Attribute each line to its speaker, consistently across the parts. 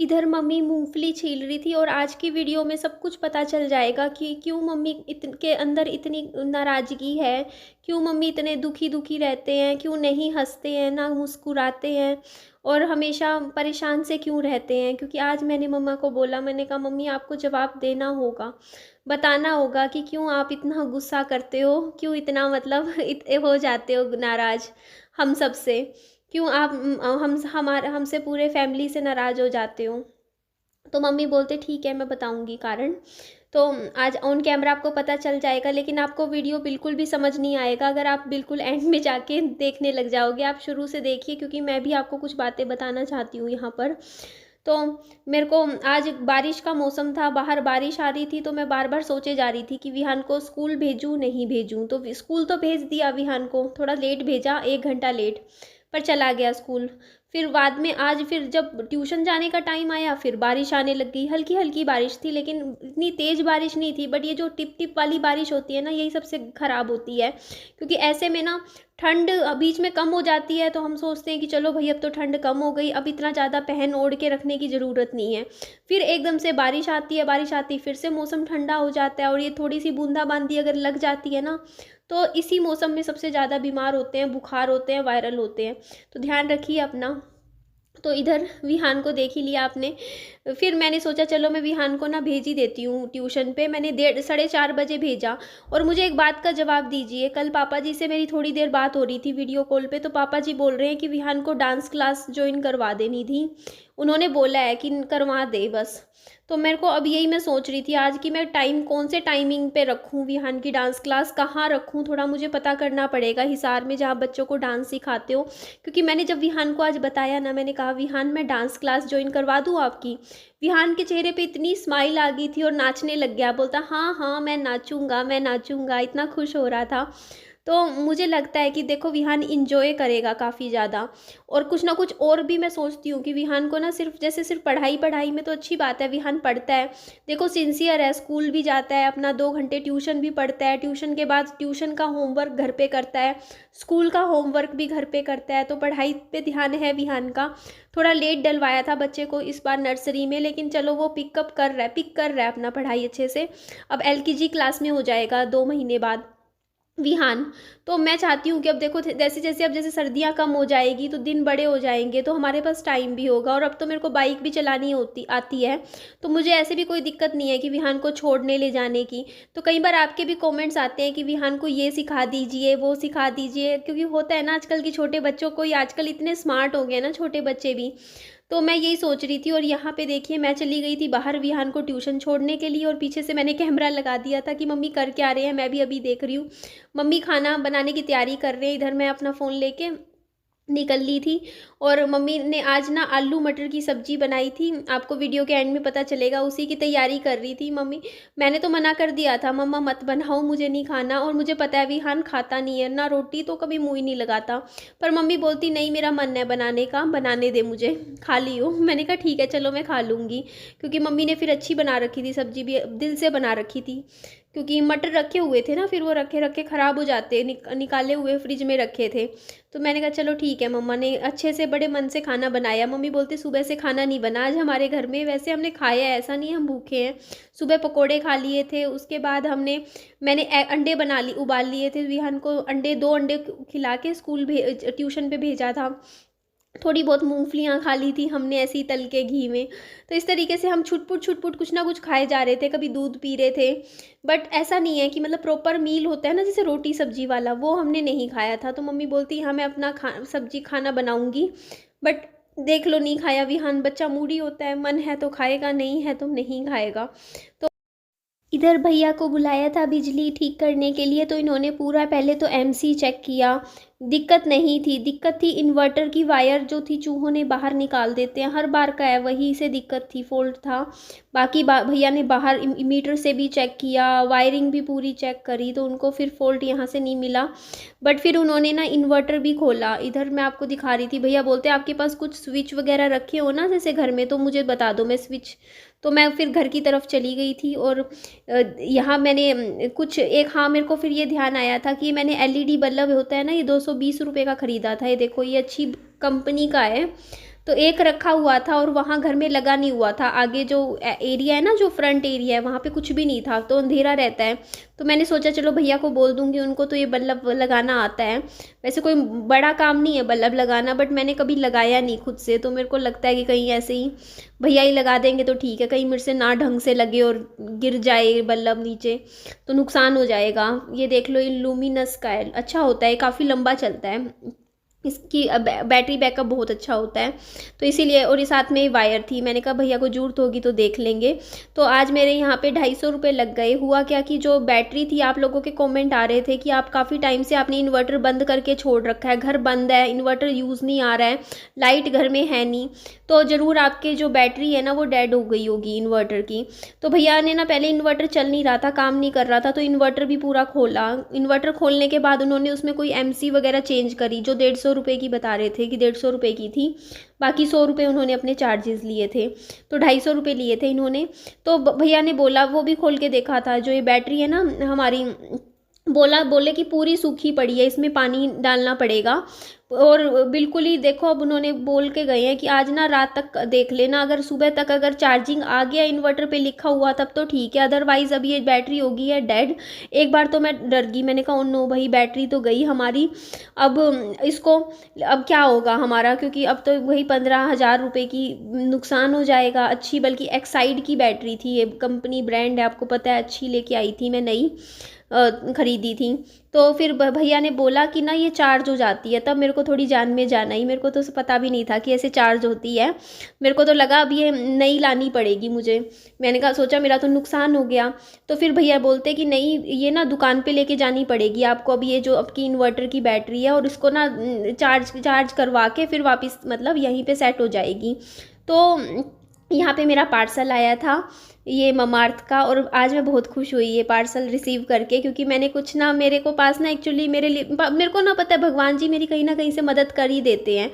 Speaker 1: इधर मम्मी मूंगफली छील रही थी और आज की वीडियो में सब कुछ पता चल जाएगा कि क्यों मम्मी के अंदर इतनी नाराज़गी है, क्यों मम्मी इतने दुखी दुखी रहते हैं, क्यों नहीं हंसते हैं ना मुस्कुराते हैं और हमेशा परेशान से क्यों रहते हैं। क्योंकि आज मैंने मम्मा को बोला, मैंने कहा मम्मी आपको जवाब देना होगा, बताना होगा कि क्यों आप इतना गुस्सा करते हो, क्यों इतना मतलब हो जाते हो नाराज़ हम सब से, क्यों आप हमसे पूरे फैमिली से नाराज़ हो जाते हो। तो मम्मी बोलते ठीक है मैं बताऊंगी कारण। तो आज ऑन कैमरा आपको पता चल जाएगा, लेकिन आपको वीडियो बिल्कुल भी समझ नहीं आएगा अगर आप बिल्कुल एंड में जाके देखने लग जाओगे। आप शुरू से देखिए, क्योंकि मैं भी आपको कुछ बातें बताना चाहती हूँ यहाँ पर। तो मेरे को आज बारिश का मौसम था, बाहर बारिश आ रही थी, तो मैं बार बार सोचे जा रही थी कि विहान को स्कूल भेजूँ नहीं भेजूँ। तो स्कूल तो भेज दिया, विहान को थोड़ा लेट भेजा, 1 घंटा लेट, पर चला गया स्कूल। फिर बाद में आज फिर जब ट्यूशन जाने का टाइम आया फिर बारिश आने लग गई। हल्की हल्की बारिश थी, लेकिन इतनी तेज़ बारिश नहीं थी, बट ये जो टिप टिप वाली बारिश होती है ना, यही सबसे ख़राब होती है। क्योंकि ऐसे में ना ठंड बीच में कम हो जाती है, तो हम सोचते हैं कि चलो भाई अब तो ठंड कम हो गई, अब इतना ज़्यादा पहन ओढ़ के रखने की ज़रूरत नहीं है। फिर एकदम से बारिश आती है, बारिश आती फिर से मौसम ठंडा हो जाता है, और ये थोड़ी सी बूंदाबांदी अगर लग जाती है ना, तो इसी मौसम में सबसे ज़्यादा बीमार होते हैं, बुखार होते हैं, वायरल होते हैं। तो ध्यान रखिए अपना। तो इधर विहान को देख ही लिया आपने। फिर मैंने सोचा चलो मैं विहान को ना भेज ही देती हूँ ट्यूशन पे। मैंने 4:30 बजे भेजा। और मुझे एक बात का जवाब दीजिए, कल पापा जी से मेरी थोड़ी देर बात हो रही थी वीडियो कॉल पे, तो पापा जी बोल रहे हैं कि विहान को डांस क्लास ज्वाइन करवा देनी थी, उन्होंने बोला है कि करवा दे बस। तो मेरे को अब यही मैं सोच रही थी आज कि मैं टाइम कौन से टाइमिंग पे रखूँ, विहान की डांस क्लास कहाँ रखूँ, थोड़ा मुझे पता करना पड़ेगा। हिसार में जहाँ बच्चों को डांस सिखाते हो, क्योंकि मैंने जब विहान को आज बताया ना, मैंने कहा विहान मैं डांस क्लास ज्वाइन करवा दूँ आपकी। विहान के चेहरे पे इतनी स्माइल आ गई थी और नाचने लग गया, बोलता हाँ हाँ मैं नाचूंगा मैं नाचूंगा, इतना खुश हो रहा था। तो मुझे लगता है कि देखो विहान इंजॉय करेगा काफ़ी ज़्यादा। और कुछ ना कुछ और भी मैं सोचती हूँ कि विहान को ना सिर्फ जैसे सिर्फ पढ़ाई पढ़ाई में तो अच्छी बात है, विहान पढ़ता है, देखो सिंसियर है, स्कूल भी जाता है, अपना 2 घंटे ट्यूशन भी पढ़ता है, ट्यूशन के बाद ट्यूशन का होमवर्क घर पे करता है, स्कूल का होमवर्क भी घर पे करता है। तो पढ़ाई पे ध्यान है विहान का। थोड़ा लेट डलवाया था बच्चे को इस बार नर्सरी में, लेकिन चलो वो पिकअप कर रहा है, पिक कर रहा है अपना पढ़ाई अच्छे से। अब LKG क्लास में हो जाएगा 2 महीने बाद विहान। तो मैं चाहती हूँ कि अब देखो जैसे जैसे अब जैसे सर्दियाँ कम हो जाएगी तो दिन बड़े हो जाएंगे, तो हमारे पास टाइम भी होगा। और अब तो मेरे को बाइक भी चलानी होती आती है, तो मुझे ऐसे भी कोई दिक्कत नहीं है कि विहान को छोड़ने ले जाने की। तो कई बार आपके भी कमेंट्स आते हैं कि विहान को ये सिखा दीजिए वो सिखा दीजिए, क्योंकि होता है ना आजकल के छोटे बच्चों को, आजकल इतने स्मार्ट हो गए ना छोटे बच्चे भी। तो मैं यही सोच रही थी। और यहाँ पे देखिए मैं चली गई थी बाहर विहान को ट्यूशन छोड़ने के लिए, और पीछे से मैंने कैमरा लगा दिया था कि मम्मी कर क्या रहे हैं, मैं भी अभी देख रही हूँ। मम्मी खाना बनाने की तैयारी कर रहे हैं, इधर मैं अपना फ़ोन लेके निकल ली थी। और मम्मी ने आज ना आलू मटर की सब्ज़ी बनाई थी, आपको वीडियो के एंड में पता चलेगा, उसी की तैयारी कर रही थी मम्मी। मैंने तो मना कर दिया था मम्मा मत बनाओ, मुझे नहीं खाना, और मुझे पता है विहान खाता नहीं है ना, रोटी तो कभी मुँह ही नहीं लगाता। पर मम्मी बोलती नहीं मेरा मन है बनाने का, बनाने दे मुझे, खा लियो। मैंने कहा ठीक है चलो मैं खा लूँगी, क्योंकि मम्मी ने फिर अच्छी बना रखी थी सब्ज़ी, भी दिल से बना रखी थी। क्योंकि मटर रखे हुए थे ना, फिर वो रखे रखे ख़राब हो जाते, निकाले हुए फ्रिज में रखे थे। तो मैंने कहा चलो ठीक है, मम्मा ने अच्छे से बड़े मन से खाना बनाया। मम्मी बोलती सुबह से खाना नहीं बना आज हमारे घर में, वैसे हमने खाया है, ऐसा नहीं हम भूखे हैं। सुबह पकोड़े खा लिए थे, उसके बाद मैंने अंडे उबाल लिए थे, विहान को अंडे 2 अंडे खिला के ट्यूशन पे भेजा था। थोड़ी बहुत मूंगफलियाँ खा ली थी हमने ऐसे ही तल के घी में। तो इस तरीके से हम छुटपुट छुटपुट कुछ ना कुछ खाए जा रहे थे, कभी दूध पी रहे थे। बट ऐसा नहीं है कि मतलब प्रॉपर मील होता है ना जैसे रोटी सब्जी वाला, वो हमने नहीं खाया था। तो मम्मी बोलती हाँ मैं अपना सब्जी खाना बनाऊँगी, बट देख लो नहीं खाया विहान, बच्चा मूडी होता है, मन है तो खाएगा, नहीं है तो नहीं खाएगा। तो इधर भैया को बुलाया था बिजली ठीक करने के लिए, तो इन्होंने पूरा पहले तो MC चेक किया, दिक्कत नहीं थी। दिक्कत थी इन्वर्टर की वायर जो थी, चूहों ने बाहर निकाल देते हैं, हर बार का है, वहीं से दिक्कत थी, फॉल्ट था। बाकी भैया ने बाहर मीटर से भी चेक किया, वायरिंग भी पूरी चेक करी, तो उनको फिर फॉल्ट यहाँ से नहीं मिला। बट फिर उन्होंने ना इन्वर्टर भी खोला, इधर मैं आपको दिखा रही थी। भैया बोलते आपके पास कुछ स्विच वगैरह रखे हो ना जैसे घर में, तो मुझे बता दो मैं स्विच। तो मैं फिर घर की तरफ चली गई थी, और यहाँ मैंने कुछ एक, हाँ मेरे को फिर ये ध्यान आया था कि मैंने LED बल्ब होता है ना, ये 220 रुपये का ख़रीदा था। ये देखो ये अच्छी कंपनी का है, तो एक रखा हुआ था और वहाँ घर में लगा नहीं हुआ था। आगे जो एरिया है ना, जो फ्रंट एरिया है, वहाँ पे कुछ भी नहीं था, तो अंधेरा रहता है। तो मैंने सोचा चलो भैया को बोल दूँगी, उनको तो ये बल्ब लगाना आता है। वैसे कोई बड़ा काम नहीं है बल्ब लगाना, बट मैंने कभी लगाया नहीं खुद से, तो मेरे को लगता है कि कहीं ऐसे ही भैया ही लगा देंगे तो ठीक है, कहीं मेरे से ना ढंग से लगे और गिर जाए बल्ब नीचे तो नुकसान हो जाएगा। ये देख लो, ये लूमिनस का है, अच्छा होता है, काफ़ी लंबा चलता है, इसकी बैटरी बैकअप बहुत अच्छा होता है, तो इसीलिए। और ये साथ में वायर थी, मैंने कहा भैया को ज़रूरत होगी तो देख लेंगे। तो आज मेरे यहाँ पे 250 रुपये लग गए। हुआ क्या कि जो बैटरी थी, आप लोगों के कमेंट आ रहे थे कि आप काफ़ी टाइम से आपने इन्वर्टर बंद करके छोड़ रखा है, घर बंद है, इन्वर्टर यूज़ नहीं आ रहा है, लाइट घर में है नहीं, तो ज़रूर आपके जो बैटरी है ना वो डेड हो गई होगी इन्वर्टर की। तो भैया ने ना, पहले इन्वर्टर चल नहीं रहा था, काम नहीं कर रहा था, तो इन्वर्टर भी पूरा खोला। इन्वर्टर खोलने के बाद उन्होंने उसमें कोई एमसी वगैरह चेंज करी, जो 150 रुपये की बता रहे थे कि 150 रुपये की थी, बाकी 100 रुपये उन्होंने अपने चार्जेस लिए थे, तो 250 रुपये लिए थे इन्होंने। तो भैया ने बोला, वो भी खोल के देखा था, जो ये बैटरी है ना हमारी, बोले कि पूरी सूखी पड़ी है, इसमें पानी डालना पड़ेगा। और बिल्कुल ही देखो, अब उन्होंने बोल के गए हैं कि आज ना रात तक देख लेना, अगर सुबह तक अगर चार्जिंग आ गया इन्वर्टर पे लिखा हुआ तब तो ठीक है, अदरवाइज़ अब ये बैटरी होगी है डेड। एक बार तो मैं डर गई, मैंने कहा ओ नो भाई, बैटरी तो गई हमारी, अब इसको अब क्या होगा हमारा, क्योंकि अब तो वही 15,000 रुपये की नुकसान हो जाएगा। अच्छी, बल्कि एक्साइड की बैटरी थी, ये कंपनी ब्रांड है, आपको पता है, अच्छी लेके आई थी मैं, नई ख़रीदी थी। तो फिर भैया ने बोला कि ना ये चार्ज हो जाती है, तब मेरे को थोड़ी जान में जान आई, मेरे को तो पता भी नहीं था कि ऐसे चार्ज होती है, मेरे को तो लगा अब ये नई लानी पड़ेगी मुझे। मैंने कहा, सोचा मेरा तो नुकसान हो गया। तो फिर भैया बोलते कि नहीं, ये ना दुकान पे लेके जानी पड़ेगी आपको, अब ये जो आपकी इन्वर्टर की बैटरी है, और इसको ना चार्ज करवा के फिर वापस मतलब यहीं पर सेट हो जाएगी। तो यहाँ पे मेरा पार्सल आया था, ये ममार्थ का, और आज मैं बहुत खुश हुई ये पार्सल रिसीव करके, क्योंकि मैंने कुछ ना, मेरे को पास ना एक्चुअली मेरे को ना पता है, भगवान जी मेरी कहीं ना कहीं से मदद कर ही देते हैं।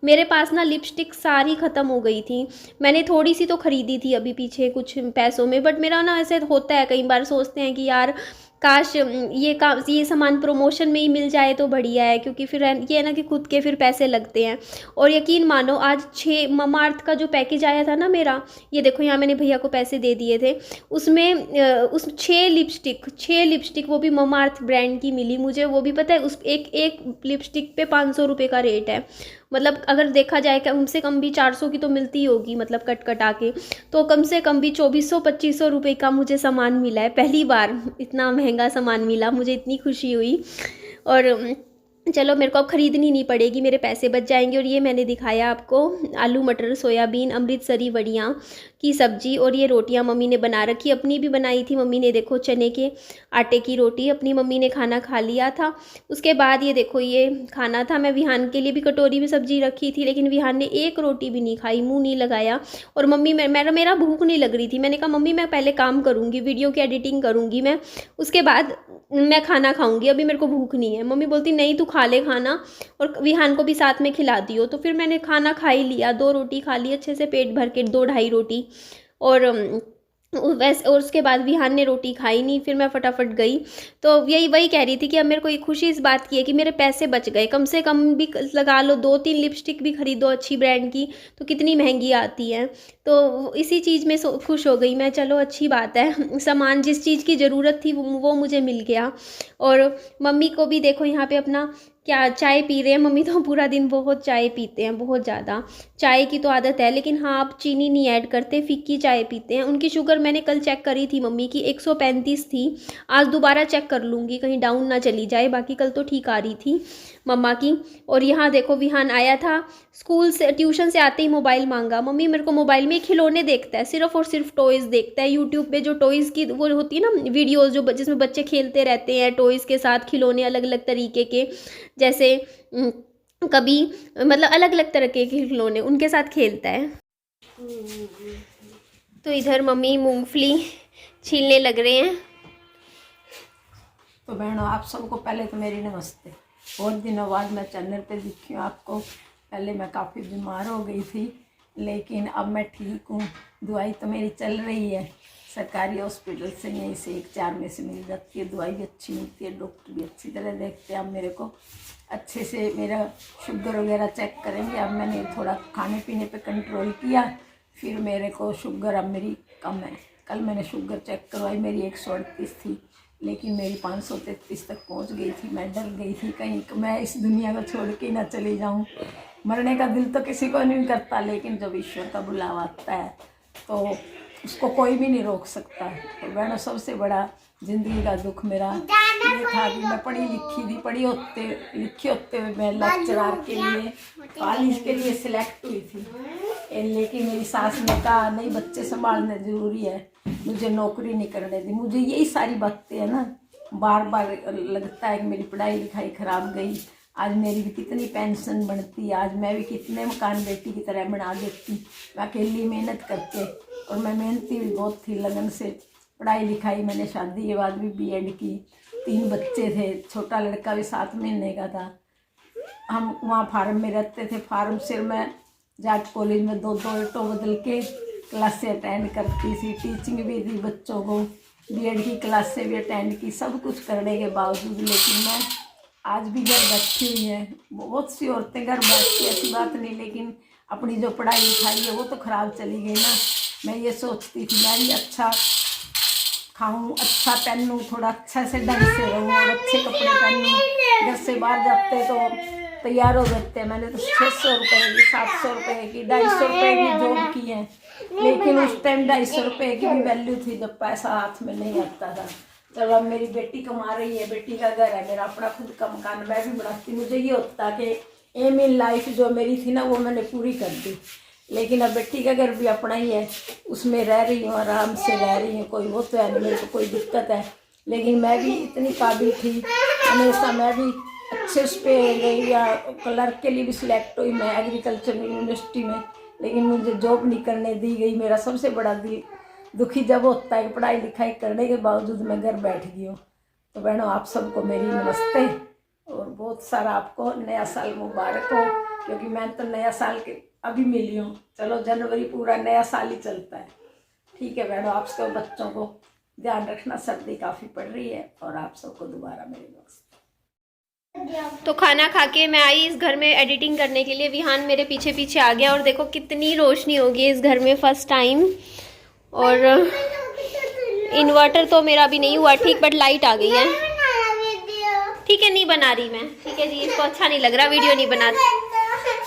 Speaker 1: मेरे पास ना लिपस्टिक सारी ख़त्म हो गई थी, मैंने थोड़ी सी तो ख़रीदी थी अभी पीछे कुछ पैसों में, बट मेरा ना ऐसे होता है, कई बार सोचते हैं कि यार काश ये सामान प्रमोशन में ही मिल जाए तो बढ़िया है, क्योंकि फिर ये है ना कि खुद के फिर पैसे लगते हैं। और यकीन मानो, आज 6 ममार्थ का जो पैकेज आया था ना मेरा, ये देखो यहाँ मैंने भैया को पैसे दे दिए थे, उसमें उस 6 लिपस्टिक वो भी ममार्थ ब्रांड की मिली मुझे, वो भी पता है उस एक लिपस्टिक पे 500 रुपये का रेट है। मतलब अगर देखा जाए कम से कम भी 400 की तो मिलती होगी, मतलब कटा के, तो कम से कम भी 2400-2500 रुपये का मुझे सामान मिला है, पहली बार इतना महंगा सामान मिला, मुझे इतनी खुशी हुई। और चलो मेरे को अब ख़रीदनी नहीं पड़ेगी, मेरे पैसे बच जाएंगे। और ये मैंने दिखाया आपको आलू मटर सोयाबीन अमृतसरी वड़ियाँ की सब्ज़ी, और ये रोटियां मम्मी ने बना रखी, अपनी भी बनाई थी मम्मी ने, देखो चने के आटे की रोटी, अपनी मम्मी ने खाना खा लिया था। उसके बाद ये देखो ये खाना था, मैं विहान के लिए भी कटोरी में सब्ज़ी रखी थी, लेकिन विहान ने एक रोटी भी नहीं खाई, मुँह नहीं लगाया। और मम्मी मेरा भूख नहीं लग रही थी, मैंने कहा मम्मी मैं पहले काम करूँगी, वीडियो की एडिटिंग करूँगी मैं, उसके बाद मैं खाना खाऊंगी, अभी मेरे को भूख नहीं है। मम्मी बोलती नहीं तू खा ले खाना, और विहान को भी साथ में खिला दियो। तो फिर मैंने खाना खा ही लिया, 2 रोटी खा ली अच्छे से पेट भर के, 2-2.5 रोटी। और वैसे, और उसके बाद विहान ने रोटी खाई नहीं, फिर मैं फटाफट गई। तो वही कह रही थी कि अब मेरे को खुशी इस बात की है कि मेरे पैसे बच गए, कम से कम भी लगा लो 2-3 लिपस्टिक भी खरीदो अच्छी ब्रांड की, तो कितनी महंगी आती है। तो इसी चीज़ में खुश हो गई मैं, चलो अच्छी बात है, सामान जिस चीज़ की ज़रूरत थी वो मुझे मिल गया। और मम्मी को भी देखो यहाँ पे अपना क्या चाय पी रहे हैं, मम्मी तो पूरा दिन बहुत चाय पीते हैं, बहुत ज़्यादा चाय की तो आदत है, लेकिन हाँ आप चीनी नहीं ऐड करते, फीकी चाय पीते हैं। उनकी शुगर मैंने कल चेक करी थी मम्मी की, 135 थी, आज दोबारा चेक कर लूँगी कहीं डाउन ना चली जाए, बाकी कल तो ठीक आ रही थी मम्मा की। और यहाँ देखो विहान आया था स्कूल से, ट्यूशन से आते ही मोबाइल मांगा, मम्मी मेरे को मोबाइल में खिलौने देखता है, सिर्फ और सिर्फ टॉयज़ देखता है। यूट्यूब पे जो टॉयज़ की वो होती है ना वीडियोज़, जो जिसमें बच्चे खेलते रहते हैं टॉयज़ के साथ, खिलौने अलग अलग तरीके के, जैसे कभी मतलब अलग अलग तरह के खिलौने, उनके साथ खेलता है। तो इधर मम्मी मूंगफली छीलने लग रहे हैं।
Speaker 2: तो बहनों आप सबको पहले तो मेरी नमस्ते। बहुत दिनों बाद मैं चैनल पे दिखी हूँ आपको। पहले मैं काफ़ी बीमार हो गई थी, लेकिन अब मैं ठीक हूँ, दवाई तो मेरी चल रही है, सरकारी हॉस्पिटल से यहीं से 1-4 में से मिल जाती है, दवाई भी अच्छी मिलती है, डॉक्टर भी अच्छी तरह देखते हैं। अब मेरे को अच्छे से मेरा शुगर वगैरह चेक करेंगे। अब मैंने थोड़ा खाने पीने पे कंट्रोल किया, फिर मेरे को शुगर अब मेरी कम है। कल मैंने शुगर चेक करवाई, मेरी 138 थी, लेकिन मेरी 533 तक पहुंच गई थी। मैं डर गई थी कहीं मैं इस दुनिया को छोड़ के ना चली जाऊं। मरने का दिल तो किसी को नहीं करता, लेकिन जब ईश्वर का बुलावा आता है तो उसको कोई भी नहीं रोक सकता। तो बहनों, सबसे बड़ा ज़िंदगी का दुख मेरा ये था कि मैं पढ़ी लिखी होते हुए मैं लेक्चरर के लिए कॉलेज के लिए सिलेक्ट हुई थी, लेकिन मेरी सास ने कहा नहीं, बच्चे संभालने ज़रूरी है, मुझे नौकरी नहीं करने दी। मुझे यही सारी बातें है ना, बार बार लगता है कि मेरी पढ़ाई लिखाई खराब गई। आज मेरी भी कितनी पेंशन बनती, आज मैं भी कितने मकान बेटी की तरह बना देती, मैं अकेली मेहनत करके। और मैं मेहनती भी बहुत थी, लगन से पढ़ाई लिखाई। मैंने शादी के बाद भी बीएड की, 3 बच्चे थे, छोटा लड़का भी 7 महीने का था। हम वहाँ फार्म में रहते थे, फार्म से मैं जाट कॉलेज में 2-2 ऑटो बदल के क्लासें अटेंड करती थी, टीचिंग भी थी बच्चों को, बीएड की क्लासें भी अटेंड की, सब कुछ करने के बावजूद। लेकिन मैं आज भी घर बैठी हुई है। बहुत सी औरतें घर बैठती, ऐसी बात नहीं, लेकिन अपनी जो पढ़ाई लिखाई है वो तो ख़राब चली गई ना। मैं ये सोचती थी मैं भी अच्छा खाऊं, अच्छा पहनूं, थोड़ा अच्छा से ढंग से रहूं और अच्छे कपड़े पहनूं। घर से बाहर जाते तो तैयार हो जाते हैं। मैंने तो 600 रुपये की, 700 रुपये की, 250 रुपये की जॉब की है, लेकिन उस टाइम 250 रुपये की भी वैल्यू थी जब पैसा हाथ में नहीं आता था। चलो अब मेरी बेटी कमा रही है, बेटी का घर है, मेरा अपना खुद का मकान मैं भी बनाती। मुझे ये होता कि एम इन लाइफ जो मेरी थी ना वो मैंने पूरी कर दी। लेकिन अब बेटी का घर भी अपना ही है, उसमें रह रही हूँ, आराम से रह रही हूँ, कोई वो तो है नहीं, मेरे को कोई दिक्कत है। लेकिन मैं भी इतनी काबिल थी, हमेशा मैं भी अच्छे उस पर गई, या क्लर्क के लिए भी सिलेक्ट हुई मैं एग्रीकल्चर यूनिवर्सिटी में, लेकिन मुझे जॉब नहीं करने दी गई। मेरा सबसे बड़ा दिल दुखी जब होता है कि पढ़ाई लिखाई करने के बावजूद मैं घर बैठ गई हूँ। तो बहनों, आप सबको मेरी नमस्ते और बहुत सारा आपको नया साल मुबारक हो, क्योंकि मैं तो नया साल के अभी मिली हूँ। चलो जनवरी पूरा नया साल ही चलता है। ठीक है बहनों, आप सब बच्चों को ध्यान रखना, सर्दी काफ़ी पड़ रही है, और आप सबको दोबारा मेरी नमस्ते।
Speaker 1: तो खाना खा के मैं आई इस घर में एडिटिंग करने के लिए। विहान मेरे पीछे पीछे आ गया, और देखो कितनी रोशनी होगी इस घर में फर्स्ट टाइम। और इन्वर्टर तो मेरा अभी नहीं हुआ ठीक, बट लाइट आ गई है। ठीक है, नहीं बना रही मैं, ठीक है जी, इसको अच्छा नहीं लग रहा, वीडियो नहीं बना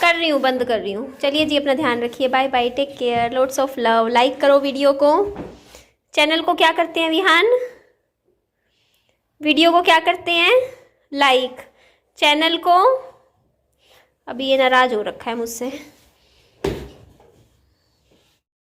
Speaker 1: कर रही हूँ, बंद कर रही हूँ। चलिए जी, अपना ध्यान रखिए, bye bye, take care, lots of love. Like करो वीडियो को, चैनल को क्या करते हैं विहान, वीडियो को क्या करते हैं, लाइक, चैनल को। अभी ये नाराज़ हो रखा है मुझसे।